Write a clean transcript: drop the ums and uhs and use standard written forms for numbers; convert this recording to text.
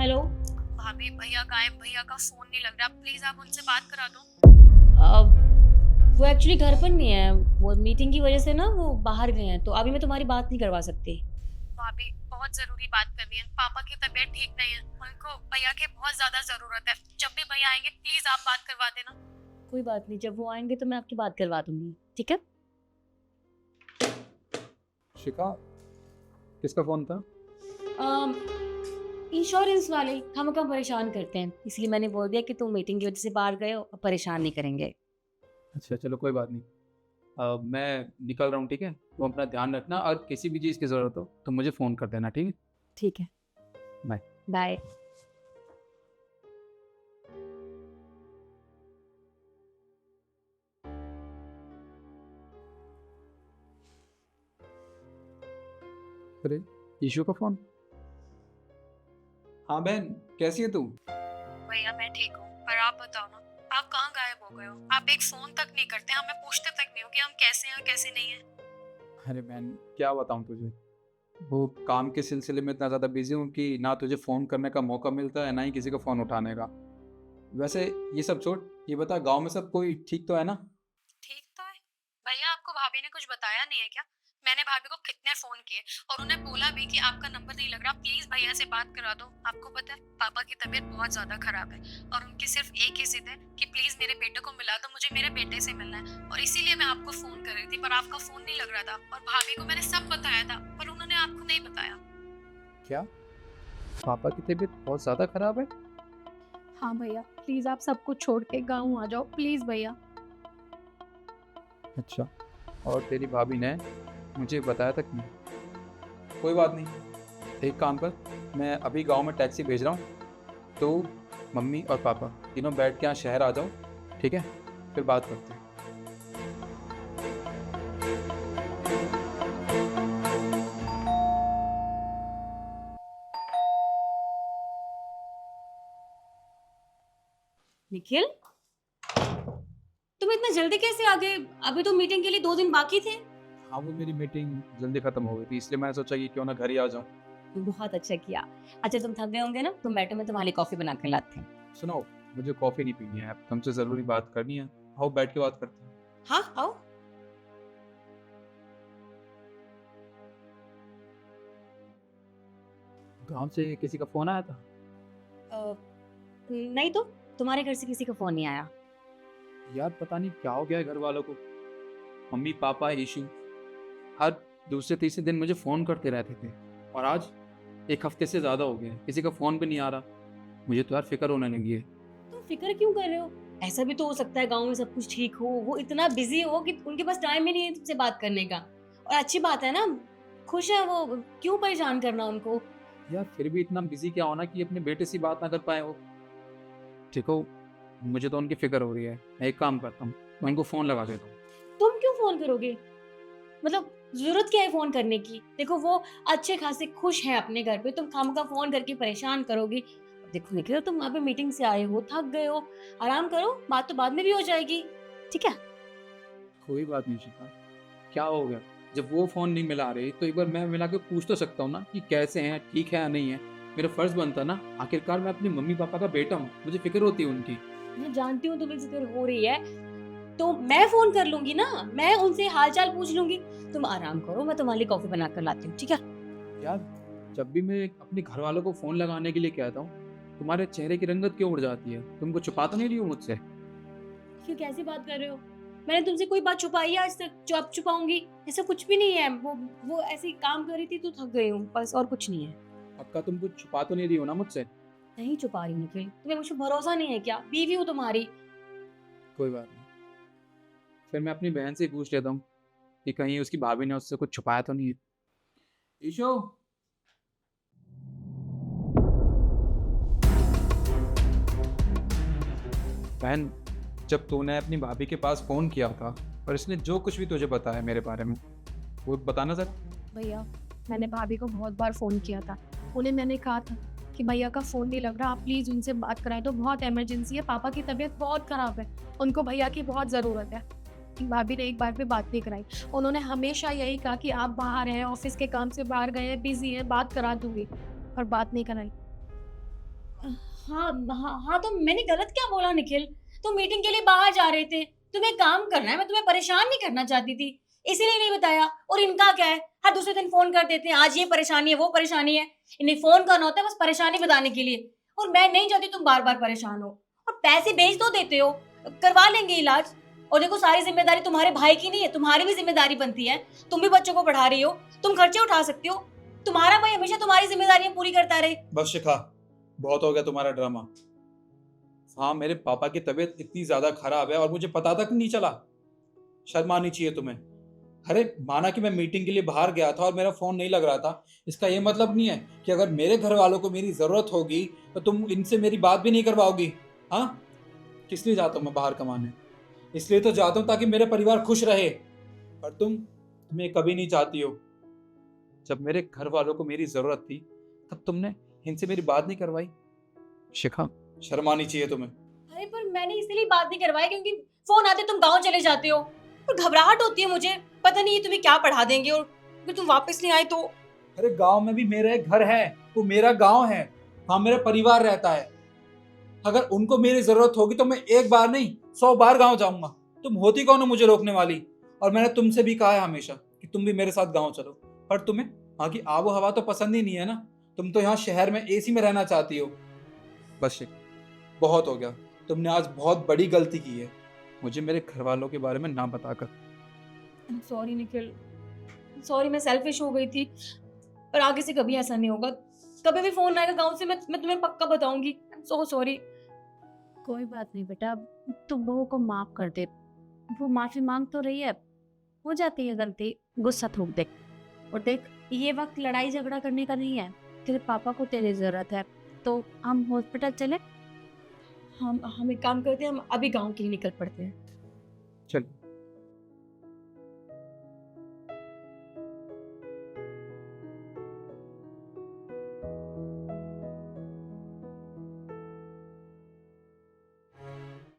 Hello. भाभी भैया कहाँ है? भैया का फोन नहीं लग रहा, प्लीज आप उनसे बात करा दो। वो एक्चुअली घर पर नहीं है। वो मीटिंग की वजह से ना वो बाहर गए हैं, तो अभी मैं तुम्हारी बात नहीं करवा सकती। भाभी बहुत जरूरी बात करनी है, पापा की तबीयत ठीक नहीं है, उनको भैया की बहुत ज्यादा जरूरत है। जब भी भैया आएंगे प्लीज आप बात करवा देना। कोई बात नहीं, जब वो आएंगे तो मैं आपकी बात करवा दूंगी, ठीक है। शिखा, किसका फोन था? इंश्योरेंस वाले हम कम परेशान करते हैं, इसलिए मैंने बोल दिया कि तुम मीटिंग की वजह से बाहर गए हो, अब परेशान नहीं करेंगे। अच्छा चलो कोई बात नहीं। मैं निकल रहा हूँ, ठीक है? तुम अपना ध्यान रखना और किसी भी चीज़ की ज़रूरत हो तो मुझे फ़ोन कर देना, ठीक है? ठीक है। बाय। बाय। अरे, ईशू का फ़ोन। हाँ बहन, कैसी है तू? भैया मैं ठीक हूँ, पर आप बताओ ना, आप कहाँ गायब हो गए हो? आप एक फोन तक नहीं करते, हमें पूछते तक नहीं हो कि हम कैसे हैं कैसे नहीं है। अरे बहन, क्या बताऊँ तुझे। वो काम के सिलसिले में इतना ज़्यादा बिजी हूँ कि ना तुझे फ़ोन करने का मौका मिलता है ना ही किसी का फ़ोन उठाने का। वैसे ये सब छोड़, ये बता गांव में सब कोई ठीक तो है ना? ठीक तो है। भैया आपको भाभी ने कुछ बताया नहीं है क्या? मैंने भाभी को कितने फोन किए और उन्हें बोला भी कि आपका नंबर नहीं लग रहा, प्लीज भैया से बात करा दो। आपको पता है पापा की तबीयत बहुत ज्यादा खराब है और उनकी सिर्फ एक ही जिद है कि प्लीज मेरे बेटे को मिला दो, मुझे मेरे बेटे से मिलना है। और इसीलिए मैं आपको फोन कर रही थी, पर आपका फोन नहीं लग रहा था और भाभी को मैंने सब बताया था, पर उन्होंने आपको नहीं बताया। क्या? पापा की तबीयत बहुत ज़्यादा ख़राब है? हाँ भैया, प्लीज आप सब कुछ छोड़ के गाँव आ जाओ, प्लीज भैया। अच्छा, और तेरी भाभी ने मुझे बताया तक नहीं। कोई बात नहीं, एक काम कर, मैं अभी गांव में टैक्सी भेज रहा हूँ, तो मम्मी और पापा तीनों बैठ के यहाँ शहर आ जाओ, ठीक है? फिर बात करते हैं। निखिल, तुम इतना जल्दी कैसे आ गए? अभी तो मीटिंग के लिए 2 दिन बाकी थे। हाँ, वो मेरी मीटिंग जल्दी ख़त्म हो गई थी, इसलिए मैंने सोचा कि क्यों ना घर ही आ जाऊँ। बहुत अच्छा किया। अच्छा, तुम थक गए होंगे ना, तुम बैठो, मैं तुम्हारे लिए कॉफी बना कर लाती हूँ। सुनो, मुझे कॉफ़ी नहीं पीनी है, तुमसे ज़रूरी बात करनी है। आओ बैठ के बात करते हैं। हाँ, आओ। गाँव से किसी का फ़ोन आया था? अ, नहीं तो, तुम्हारे घर से किसी का फोन नहीं आया। यार पता नहीं क्या हो गया है घर वालों को। मम्मी पापा ईशू हर दूसरे तीसरे दिन मुझे फ़ोन करते रहते थे, और आज 1 हफ्ते से ज़्यादा हो गए हैं, किसी का फ़ोन भी नहीं आ रहा। मुझे तो यार फ़िक्र होने लगी है। तुम फिक्र क्यों कर रहे हो? ऐसा भी तो हो सकता है गाँव में सब कुछ ठीक हो, वो इतना बिजी हो कि उनके पास टाइम ही नहीं है तुमसे बात करने का। और अच्छी बात है ना, खुश है वो, क्यों परेशान करना उनको? यार फिर भी इतना बिज़ी क्या होना कि अपने बेटे से बात ना कर पाए वो। देखो, मुझे तो उनकी फ़िक्र हो रही है। मैं एक काम करता हूँ, मैं उनको फ़ोन लगा देता हूँ। तुम क्यों फोन करोगे? मतलब जरूरत क्या है फोन करने की? देखो वो अच्छे खासे खुश है अपने घर पे, तुम खामखा फोन करके परेशान करोगी। देखो निखिल, तुम वहाँ पे मीटिंग से आए हो, थक गए हो, आराम करो, बात तो बाद में भी हो जाएगी, ठीक है। कोई बात नहीं शिखा, क्या हो गया? जब वो फ़ोन नहीं मिला रही तो एक बार मैं मिला के पूछ तो सकता हूँ ना कि कैसे हैं, ठीक है या नहीं है? मेरा फ़र्ज़ बनता है ना, आखिरकार मैं अपने मम्मी-पापा का बेटा हूँ, मुझे फ़िक्र होती है उनकी। मैं जानती हूँ तुम्हें जिक्र हो रही है, तो मैं फोन कर लूंगी ना, मैं उनसे हालचाल पूछ लूंगी। तुम आराम करो, मैं तुम्हारे लिए कॉफी बना कर लाती हूँ, ठीक है। यार, जब भी मैं अपने घरवालों को फ़ोन लगाने के लिए कहता हूँ, तुम्हारे चेहरे की रंगत क्यों उड़ जाती है? तुम कुछ छुपा तो नहीं रही हो मुझसे? क्यों, कैसी बात कर रहे हो? मैंने तुमसे कोई बात छुपाई है आज तक जो अब छुपाऊंगी? ऐसा कुछ भी नहीं है। वो ऐसे ही काम कर रही थी तो थक गई हूँ, बस, और कुछ नहीं है। पक्का तुम कुछ छुपा तो नहीं रही हो ना मुझसे? नहीं छुपा रही निखिल, तुम्हें मुझ पे भरोसा नहीं है क्या? बीवी हूँ तुम्हारी। कोई बात नहीं। फिर मैं अपनी बहन से ही पूछ लेता हूँ कि कहीं उसकी भाभी ने उससे कुछ छुपाया तो नहीं है। ईशु! बहन, जब तूने अपनी भाभी के पास फ़ोन किया था और इसने जो कुछ भी तुझे बताया मेरे बारे में, वो बताना ज़रा। भैया मैंने भाभी को बहुत बार फ़ोन किया था, उन्हें मैंने कहा था कि भैया का फ़ोन नहीं लग रहा, आप प्लीज़ उनसे बात कराएं दो, बहुत इमरजेंसी है, पापा की तबीयत बहुत ख़राब है, उनको भैया की बहुत ज़रूरत है। भाभी ने एक बार भी बात नहीं कराई। उन्होंने हमेशा यही कहा कि आप बाहर हैं, ऑफिस के काम से बाहर गए हैं, बिज़ी हैं, बात करा दूँगी, पर बात नहीं कराई। हाँ हाँ हाँ, तो मैंने गलत क्या बोला निखिल? तुम मीटिंग के लिए बाहर जा रहे थे, तुम्हें काम करना है, मैं तुम्हें परेशान नहीं करना चाहती थी, इसीलिए नहीं बताया। और इनका क्या है, हर दूसरे दिन फोन कर देते हैं, आज ये परेशानी है वो परेशानी है। इन्हें फोन करना होता है बस परेशानी बताने के लिए, और मैं नहीं चाहती तुम बार बार परेशान हो। और पैसे भेज तो देते हो, करवा लेंगे इलाज। और देखो सारी जिम्मेदारी तुम्हारे भाई की नहीं है, तुम्हारी भी जिम्मेदारी बनती है। तुम भी बच्चों को पढ़ा रही हो, तुम खर्चे उठा सकती हो। तुम्हारा भाई हमेशा तुम्हारी जिम्मेदारियां पूरी करता रहे। बस शिखा, बहुत हो गया तुम्हारा ड्रामा। हाँ, मेरे पापा की तबीयत इतनी ज्यादा खराब है और मुझे पता तक नहीं चला। शर्म आनी चाहिए तुम्हें। अरे माना कि मैं मीटिंग के लिए बाहर गया था और मेरा फोन नहीं लग रहा था, इसका ये मतलब नहीं है कि अगर मेरे घर वालों को मेरी जरूरत होगी तो तुम इनसे मेरी बात भी नहीं करवाओगी। हाँ, किस लिए जाता हूँ मैं बाहर कमाने? इसलिए तो जाता हूँ ताकि मेरा परिवार खुश रहे। पर तुम ये कभी नहीं चाहती हो। जब मेरे घर वालों को मेरी जरूरत थी तब तुमने इनसे मेरी बात नहीं करवाई। शिखा, शर्म आनी चाहिए तुम्हें। अरे पर मैंने इसलिए बात नहीं करवाई क्योंकि फोन आते तुम गांव चले जाते हो, और घबराहट होती है मुझे, पता नहीं ये तुम्हें क्या पढ़ा देंगे, और फिर तुम वापस नहीं आए तो। अरे गांव में भी मेरा एक घर है, वो मेरा गांव है, वहां मेरा परिवार रहता है। अगर उनको मेरी जरूरत होगी तो मैं एक बार नहीं 100 बार गांव जाऊंगा। तुम होती कौन हो मुझे रोकने वाली? और मैंने तुमसे भी कहा है हमेशा कि तुम भी मेरे साथ गांव चलो, पर तुम्हें वहां की आबो हवा तो पसंद ही नहीं है ना। तुम तो यहाँ शहर में एसी में रहना चाहती हो। बस बहुत हो गया, तुमने आज बहुत बड़ी गलती की है मुझे मेरे घर वालों के बारे में ना बताकर। सॉरी निखिल, सॉरी, मैं सेल्फिश हो गई थी, पर आगे से कभी ऐसा नहीं होगा। कभी भी फोन आएगा गांव से, मैं तुम्हें पक्का बताऊंगी। I am so sorry. कोई बात नहीं बेटा, तुम बहू को माफ कर दे। वो माफी मांग तो रही है, हो जाती है गलती, गुस्सा थूक दे। और देख, ये वक्त लड़ाई झगड़ा करने का नहीं है। तेरे पापा को तेरी जरूरत है, तो हम हॉस्पिटल चले। हम एक काम करते हैं, हम अभी गांव के लिए निकल पड़ते हैं। चल।